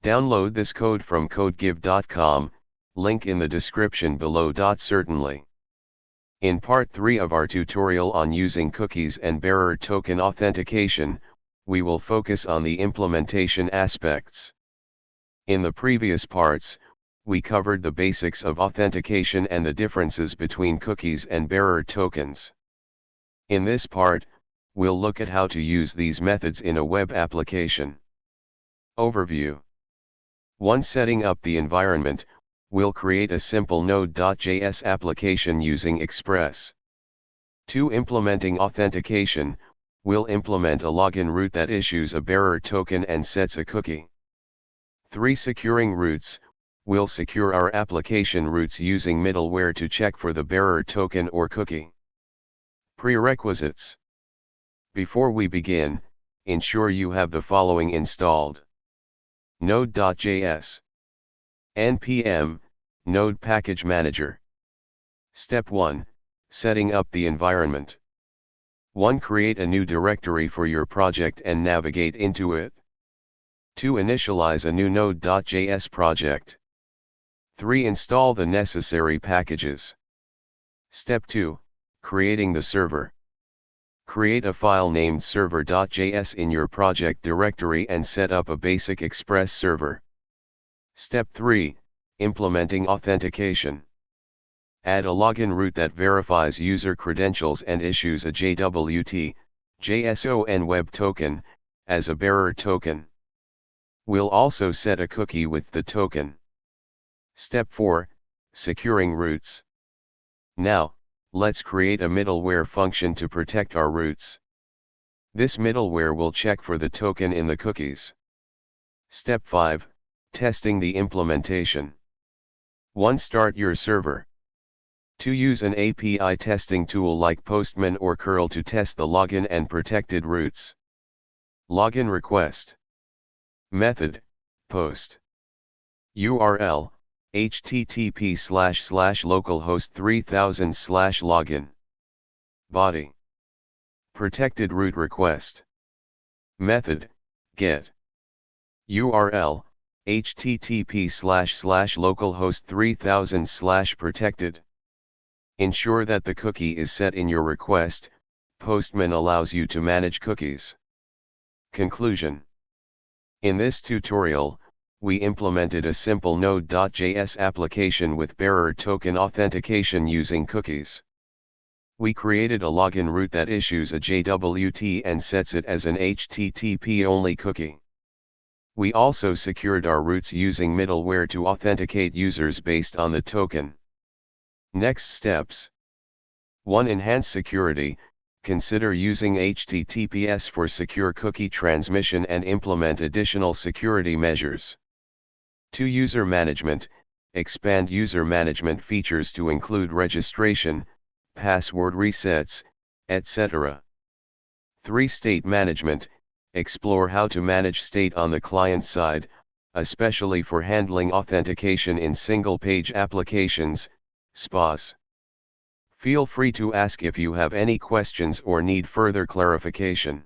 Download this code from codegive.com, link in the description below. Certainly. In part 3 of our tutorial on using cookies and bearer token authentication, we will focus on the implementation aspects. In the previous parts, we covered the basics of authentication and the differences between cookies and bearer tokens. In this part, we'll look at how to use these methods in a web application. Overview. Once setting up the environment, we'll create a simple node.js application using Express. 2. Implementing authentication, we'll implement a login route that issues a bearer token and sets a cookie. 3. Securing routes, we'll secure our application routes using middleware to check for the bearer token or cookie. Prerequisites. Before we begin, ensure you have the following installed: node.js, npm, Node Package Manager. Step 1, setting up the environment. 1. Create a new directory for your project and navigate into it. 2. Initialize a new node.js project. 3. Install the necessary packages. Step 2, creating the server. Create a file named server.js in your project directory and set up a basic Express server. Step 3, implementing authentication. Add a login route that verifies user credentials and issues a JWT, JSON web token, as a bearer token. We'll also set a cookie with the token. Step 4, securing routes. Now, let's create a middleware function to protect our routes. This middleware will check for the token in the cookies. Step 5, testing the implementation. 1. Start your server. 2. Use an API testing tool like Postman or curl to test the login and protected routes. Login request. Method, post. URL, http://localhost3000/login. Body. Protected route request. Method, get. URL, http://localhost3000/protected. Ensure that the cookie is set in your request. Postman allows you to manage cookies. Conclusion. In this tutorial, we implemented a simple node.js application with bearer token authentication using cookies. We created a login route that issues a JWT and sets it as an HTTP-only cookie. We also secured our routes using middleware to authenticate users based on the token. Next steps. 1. Enhance security. Consider using HTTPS for secure cookie transmission and implement additional security measures. 2. User management. Expand user management features to include registration, password resets, etc. 3. State management. Explore how to manage state on the client side, especially for handling authentication in single-page applications, SPAs. Feel free to ask if you have any questions or need further clarification.